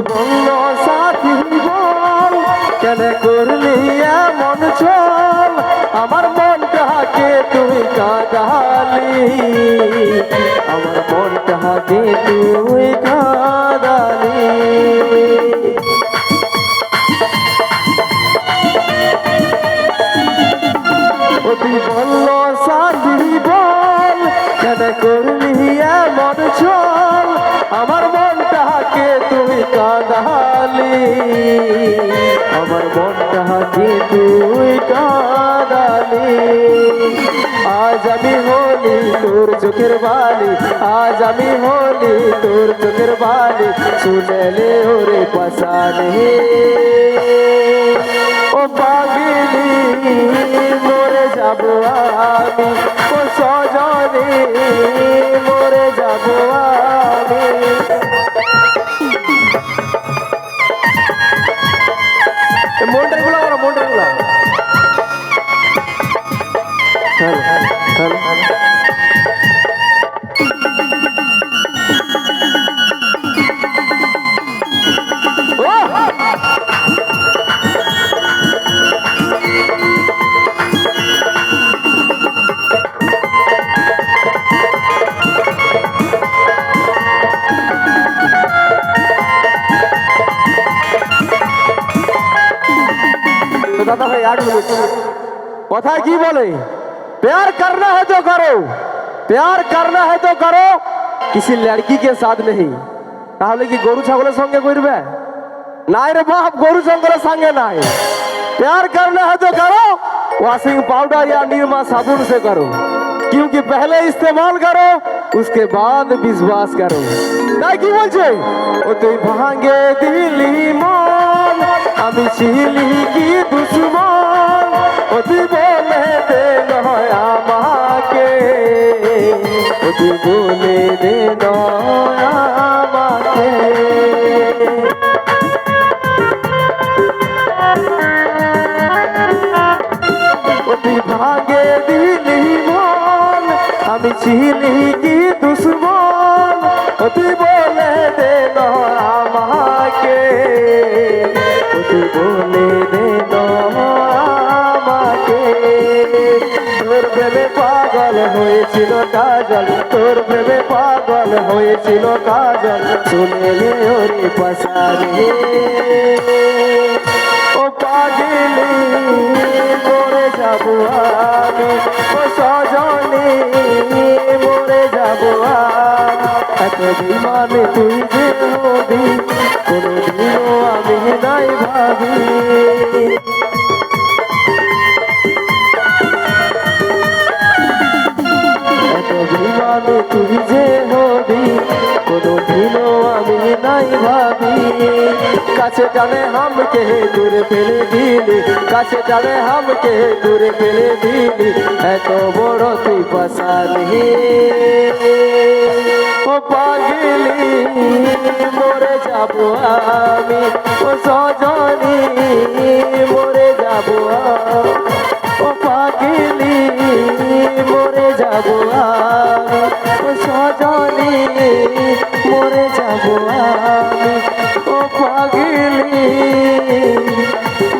বলল সাথী বল কেন করলি এমন চল আমার মনটাকে তুই কাঁদালি আমার মনটাকে তুই কাঁদালি তুই বলল সাথী বল কেন করলি এমন চল আমার মনটাকে তুই কাঁদালি আমার মনটাকে তুই কাঁদালি আজ আমি হলি তোর চোখের বালি আজ আমি হলি তোর চোখের বালি শুনেলে ওরে পাশানে ও পাগলি মরে যাব আমি ও সজনে মরে যাব আমি মন্ডলগুলো আমার মন্ডলগুলো दादा भाई 8 मिनट कथा की बोले प्यार करना है तो करो प्यार करना है तो करो किसी लड़की के साथ नहीं তাহলে কি গরু ছাগলের সঙ্গে করবে নাই রে বাপ গরু ছাগলের সঙ্গে নাই प्यार करना है तो करो वॉशिंग पाउडर या निरमा साबुन से करो क्योंकि पहले इस्तेमाल करो उसके बाद विश्वास करो তাই কি বলছে ও তুই ভাঙে দিলি মন আমি ছিলি কি দুশ্মন ও তুই বলে দে নয় আমাকে ও তুই বলে দে নয় আমাকে ও তুই ভাঙে দিলি মন আমি ছিলি কি দুশ্মন ও তুই বলে দে নয় আমাকে ও তুই বলে দে আমাকে তোর প্রেমে পাগল হয়েছিল কাজল তোর প্রেমে পাগল হয়েছিল কাজল শুনেলে ওরে পাশারে ও পাগলি মরে যাব আমি ও সজনে মরে যাব এত বিমানে তুই যে হবি কোনদিনও আমি নাই ভাবি এত বিমানে তুই যে হবি কোনদিনও আমি নাই ভাবি কাছে টানে হামকে দূরে ফেলে দিলি কাছে টানে হামকে দূরে ফেলে দিলি এত বড় তুই পাশালি ও পাগলি মরে যাব আমি ও সজনি মরে যাব ও পাগলি মরে যাব আমি ও সজনি মরে যাব আমি ও পাগলি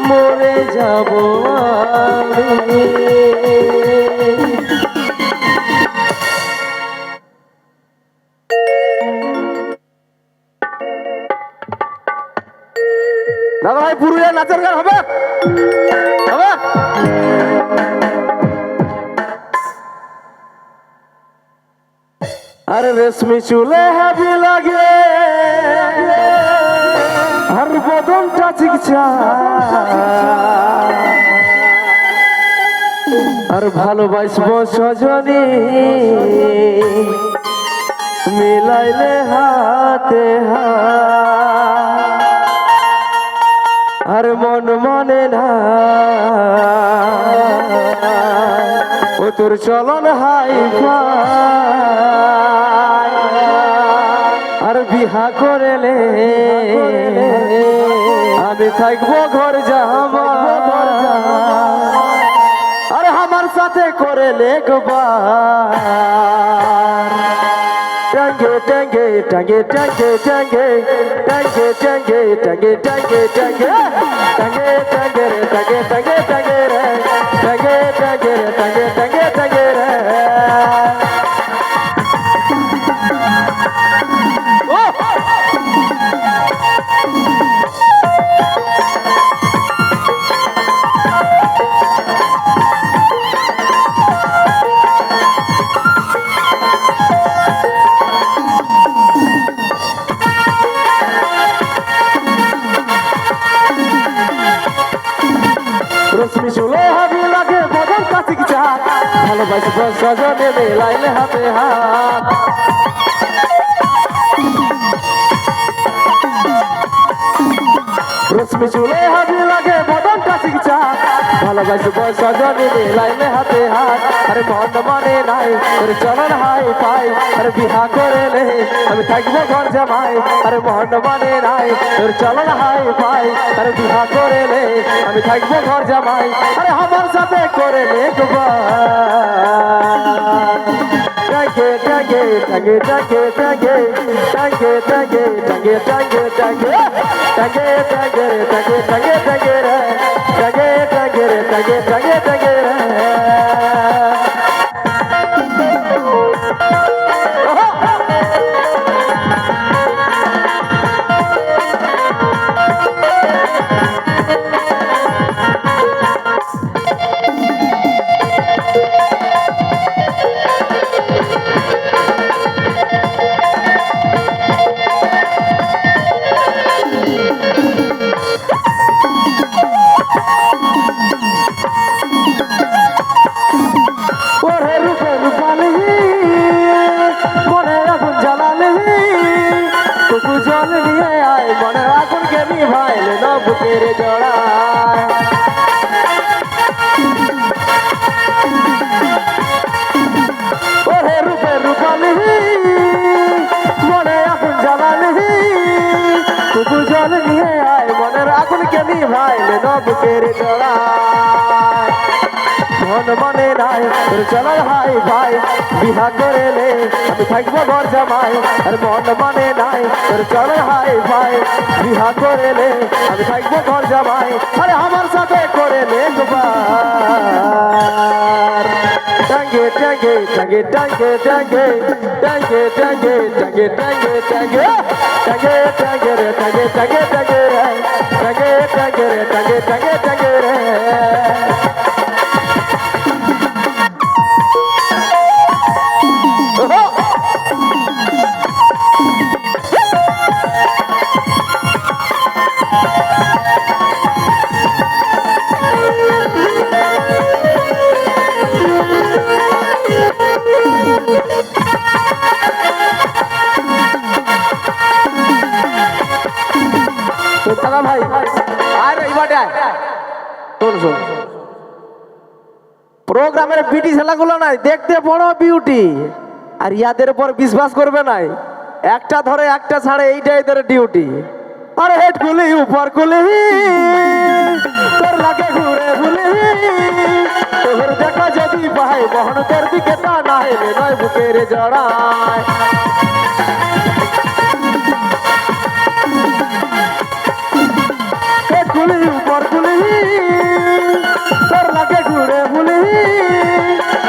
মরে যাব আমি দাদা ভাই পুরুলিয়া নাচের গান হবে হবে अरे रेशमी चूल्हे हेवी लगे हर बदन चिकचा আর ভালোবাসবো সজনী মিলাইলে হাতে হাত আর মন মানে না ও তোর চলন হাই আর বিহা করেলে আমি থাকবো ঘর যাবো আর আমার সাথে করে লেখবার টাঙ্গে টাঙ্গে টাঙ্গে টাঙ্গে টাঙ্গে টাঙ্গে টাঙ্গে টাঙ্গে টাঙ্গে টাঙ্গে টাঙ্গে রে টাঙ্গে টাঙ্গে টাঙ্গে রে টাঙ্গে টাঙ্গে রে টাঙ্গে টাঙ্গে টাঙ্গে রে রশ্মি চুলে হাবি লাগে বদল কাছে কি চাক ভালোবাসি সজনে মেলাইলে হাতে হাত রশ্মি চুলে হাবি লাগে বদল কাছে কি চাক ভালোবাসি সজনে মেলাইলে হাতে হাত আরে মন মানে নাই তোর চলন হাই পাই আরে বিহা করে লে আমি থাকবো ঘর জামাই আরে মন মানে নাই তোর চলন হাই পাই আরে বিহা করে লে আমি থাকবো ঘর জামাই আরে আমার সাথে করে লে টাঙ্গে টাঙ্গে টাঙ্গে টাঙ্গে টাঙ্গে টাঙ্গে টাঙ্গে টাঙ্গে টাঙ্গে টাঙ্গে টাঙ্গে টাঙ্গে রে টাঙ্গে টাঙ্গে টাঙ্গে রে টাঙ্গে টাঙ্গে রে টাঙ্গে টাঙ্গে টাঙ্গে রে জল নিয়ে আয় মনের আগুন কে নিভাইলে না বুকের জড়ায় ওরে রূপে রূপালি মনে আগুন জ্বালালি তবু জল নিয়ে আয় মনের আগুন কে নিভাইলে না বুকের জড়ায় মন মানে নাই তোর চলার হাই ভাই বিহা করে লে আমি থাকবো ঘর জামাই আর মন মানে নাই তোর চলার হাই ভাই বিহা করে লে আমি থাকবো ঘর জামাই আরে আমার সাথে করে লে গোবার টাঙ্গে টাঙ্গে টাঙ্গে টাঙ্গে টাঙ্গে টাঙ্গে টাঙ্গে টাঙ্গে টাঙ্গে টাঙ্গে টাঙ্গে টাঙ্গে রে টাঙ্গে টাঙ্গে টাঙ্গে রে টাঙ্গে টাঙ্গে রে টাঙ্গে টাঙ্গে টাঙ্গে রে ভাই আর এইবারে প্রোগ্রামের বিটি ছেলেগুলো নাই দেখতে বড় বিউটি আর ইয়াদের উপর বিশ্বাস করবে নাই একটা ধরে একটা ছাড়ে এইটাই এদের ডিউটি আরে হেড খুলি উপর খুলি তোর লাগে ঘুরে ঘুরে তোর দেখা যদি পাই বহন তোর দিকে তা না হেলে নয় বুকের জড়ায় খুলি উপর খুলি তোর লাগে ঘুরে ভুলি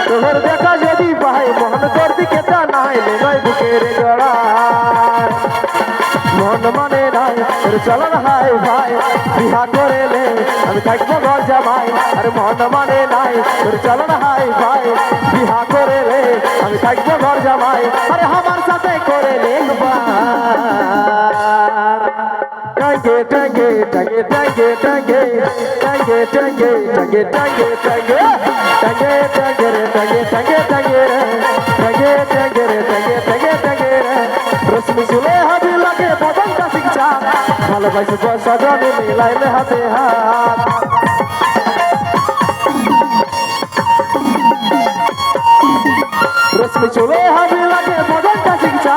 তোর দেখা যদি পাই মন তোর দিকে তা নাইলে নয় বুকের জড়ায় মন মানে নাই তোর চলন হাই ভাই বিহা করে লে আমি থাকবো ঘর জামাই আর মন মানে নাই তোর চলন হাই ভাই বিহা করে লে আমি থাকবো ঘর জামাই আরে আমার সাথে করে লে টাঙ্গে টাঙ্গে টাঙ্গে টাঙ্গে টাঙ্গে টাঙ্গে টাঙ্গে টাঙ্গে টাঙ্গে টাঙ্গে টাঙ্গে টাঙ্গে রে টাঙ্গে টাঙ্গে টাঙ্গে রে টাঙ্গে টাঙ্গে রে টাঙ্গে টাঙ্গে টাঙ্গে রে রশ্মি চুলে হাবি লাগে বদন কা শিক্ষা ভালোবাসি সজনে মিলাইলে হাতে হাত রশ্মি চুলে হাবি লাগে বদন কা শিক্ষা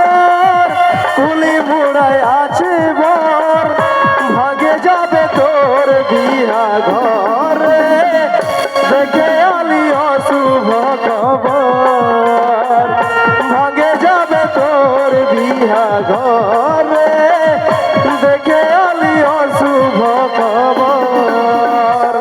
বিহা ঘরে দেখে আলি অশুভ খবর।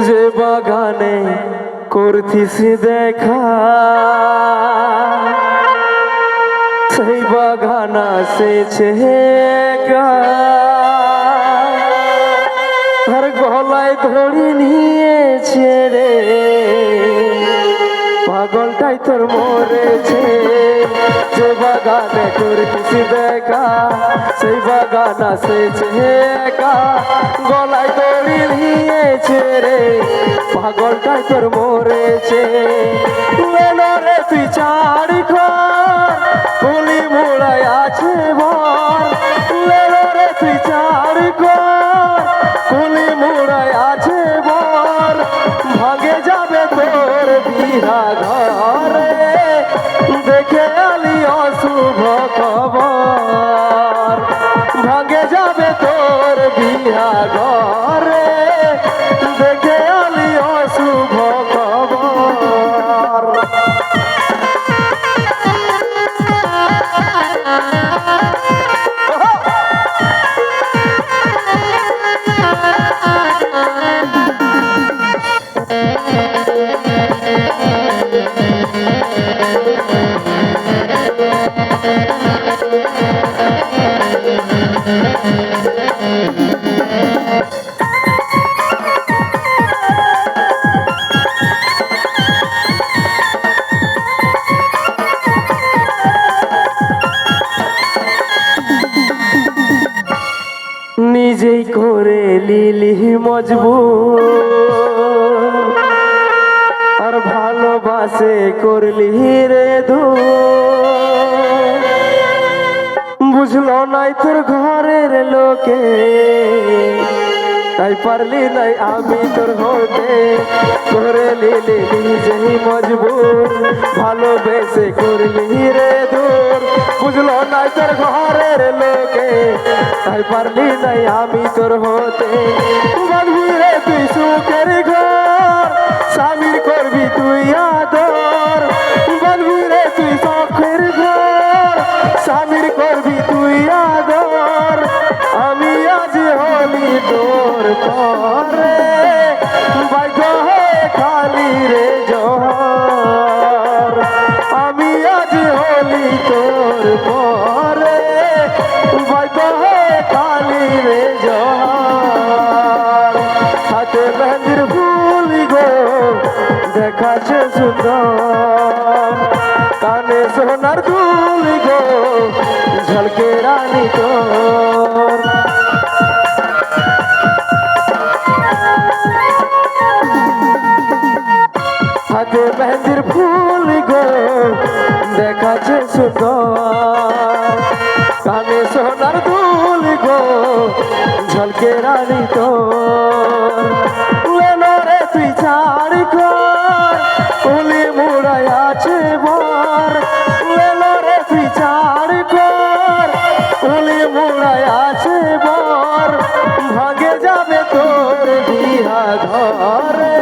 যে বাগানে করতিস দেখা সেই বাগান আসেছে আর গলায় ধরে নিয়েছে রে পাগলটাই তোর মরেছে। যে বাগানে করতিস দেখা সেই বাগান আসেছে গলায় দড়ি নিয়েছে রে পাগলটাই তোর মরেছে। মেলো রে তুই চারি ঘর কুলি মোড়ায় আছে বর। মেলো রে তুই চারি ঘর কুলি মোড়ায় আছে বর। ভাগে যাবে তোর বিহা ঘরে দেখে আলি অশুভ খবর। ভাগে যাবে তোর বিহা ঘরে দেখে আলি অশুভ খবর। নিজেই করে লিলি মজবুর আর ভালোবাসে করলি রে দূর। বুঝলো নাই তোর ঘরের লোকে তাই পারলি নাই আমি তোর হতে। করে লিলি নিজেই মজবুর ভালোবেসে করলি রে দূর। বুঝলো নাই তোর ঘরের লোকে তাই পারলি নাই আমি তোর হতে। বাঁধবি রে তুই সুখের ঘর স্বামীর করবি তুই আদর। বাঁধবি রে তুই শখের ঘর স্বামীর করবি তুই আদর। আমি আজ হলি তোর পরে বাধ্য হয়ে খালি রে জহর। আমি আজ হলি তোর পরে বাধ্য হয়ে খালি রে জহর। হাতে মেহেন্দির ফুল গো দেখাচ্ছে সুন্দর কানে সোনার দুল গো ঝলকে রানী তোর। হাতে মেহেন্দির ফুল গো দেখাচ্ছে সুন্দর কানে সোনার দুল গো ঝলকে রানী তোর। এলো রে তুই চারি ঘর কুলি মোড়ায় আছে বর। এলো রে তুই চারি ঘর কুলি মোড়ায় আছে বর। ভাগে যাবে তোর বিহা ঘরে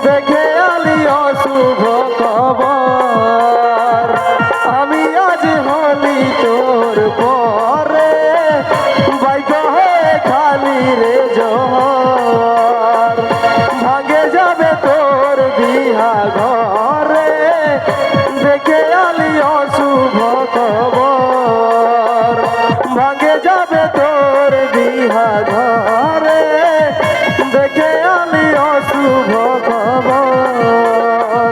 দেখে আলি অশুভ খবর। আমি আজ হলি তোর পরে বাইক হয়ে খালি রে জহর। ভাগে যাবে তোর বিহা ঘরে দেখে আলি অশুভ খবর। ভাগে যাবে তোর বিহা ঘরে দেখে আলি অশুভ খবর।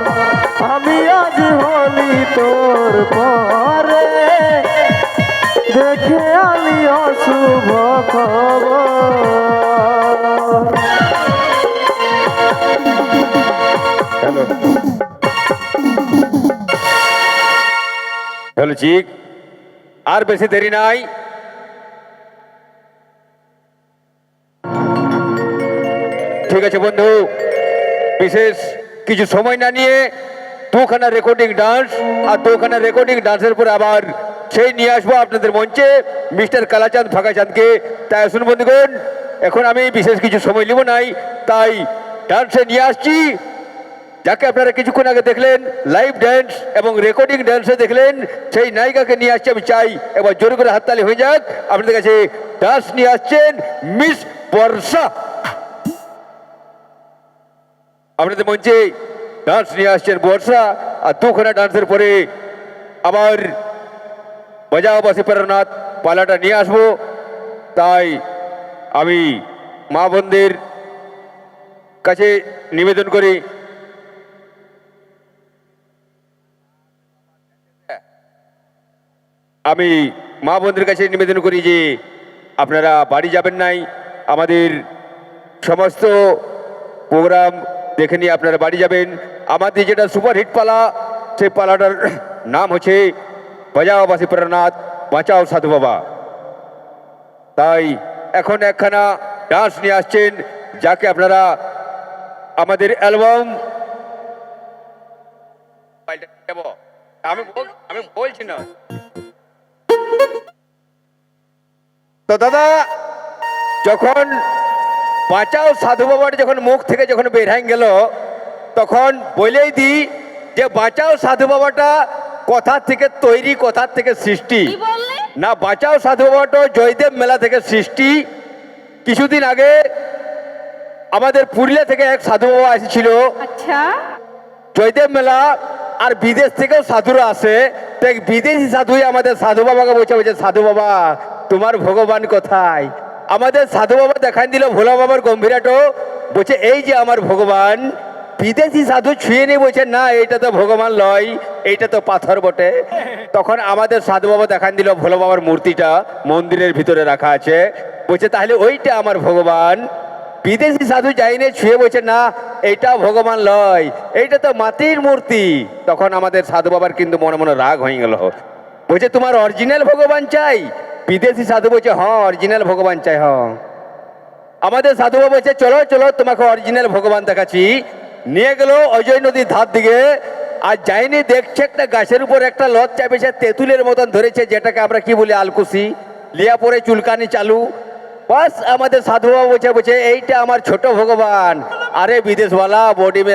আমি আজ হলি তোর পরে দেখে আলি অশুভ খবর। হ্যালো হ্যালো চিক আর বেশি দেরি নাই। ঠিক আছে বন্ধু, বিশেষ কিছু সময় না নিয়ে দুখানা রেকর্ডিং ডান্স, আর দুখানা রেকর্ডিং ডান্সের পরে আবার সেই নিয়ে আসবো আপনাদের মঞ্চে মিস্টার কালাচাঁদ ফাঁকাচাঁদকে। তাই আসুন বন্ধুগণ, এখন আমি বিশেষ কিছু সময় নিব নাই, তাই ডান্সে নিয়ে আসছি যাকে আপনারা কিছুক্ষণ আগে দেখলেন লাইভ ড্যান্স এবং রেকর্ডিং ড্যান্সে দেখলেন, সেই নায়িকাকে নিয়ে আসছে। আমি চাই এবার জোরে করে হাততালি হয়ে যাক। আপনাদের কাছে ডান্স নিয়ে আসছেন মিস বর্ষা। আপনাদের মঞ্চে ডান্স নিয়ে আসছেন বর্ষা, আর দুখানা ডান্সের পরে আবার বাজাও বাসি প্রেরণাথ পালাটা নিয়ে আসবো। তাই আমি মা বোনদের কাছে নিবেদন করি, আমি মা বোনদের কাছে নিবেদন করি যে আপনারা বাড়ি যাবেন নাই, আমাদের সমস্ত প্রোগ্রাম দেখে নিয়ে আপনারা বাড়ি যাবেন। আমাদের যেটা সুপারহিট পালা, সেই পালাটার নাম হচ্ছে বাজাও বাসি প্রেরণাথ বাঁচাও সাধু বাবা। তাই এখন একখানা ডান্স নিয়ে আসছেন যাকে আপনারা আমাদের অ্যালবাম আমি বলছি না তো দাদা, যখন বাঁচাও সাধু বাবার যখন মুখ থেকে যখন বের হয়ে গেল, তখন বলেই দিই যে বাঁচাও সাধু বাবাটা কথার থেকে তৈরি, কথার থেকে সৃষ্টি কি বললে? না। বাঁচাও সাধু বাবাটা জয়দেব মেলা থেকে সৃষ্টি। কিছুদিন আগে আমাদের পুরুলিয়া থেকে এক সাধু বাবা এসেছিল আচ্ছা, জয়দেব মেলা, আর বিদেশ থেকেও সাধুরা আসে। তো এক বিদেশি সাধুই আমাদের সাধু বাবাকে বলছে সাধু বাবা তোমার ভগবান কোথায়? আমাদের সাধু বাবা দেখান দিল ভোলা বাবার গম্ভীরাটো, বলছে এই যে আমার ভগবান। বিদেশি সাধু ছুঁয়ে নিয়ে বলছে না এইটা তো ভগবান লয়, এইটা তো পাথর বটে। তখন আমাদের সাধু বাবা দেখান দিল ভোলা বাবার মূর্তিটা মন্দিরের ভিতরে রাখা আছে, বলছে তাহলে ওইটা আমার ভগবান। বিদেশি সাধু যাইনি, ছুঁয়ে বলছে না এইটা ভগবান লয়, এইটা তো মাটির মূর্তি। তখন আমাদের সাধু বাবার কিন্তু মনে মনে রাগ হয়ে গেল, বলছে তোমার অরিজিনাল ভগবান চাই? বিদেশি সাধু বলছে হ্যাঁ অরিজিনাল ভগবান চাই। হ্যাঁ, আমাদের সাধু বাবা বলছে চলো চলো তোমাকে অরিজিনাল ভগবান দেখাচ্ছি। নিয়ে গেল অজয় নদীর ধার দিকে, আর যাইনি দেখছে একটা গাছের উপর একটা লত চাপেছে, তেঁতুলের মতন ধরেছে, যেটাকে আমরা কি বলি আলকুশি, লিয়া পরে চুলকানি চালু। বাস আমাদের সাধু বাবা বলছে এইটা আমার ছোট ভগবান। আরে বিদেশওয়ালা বডি মে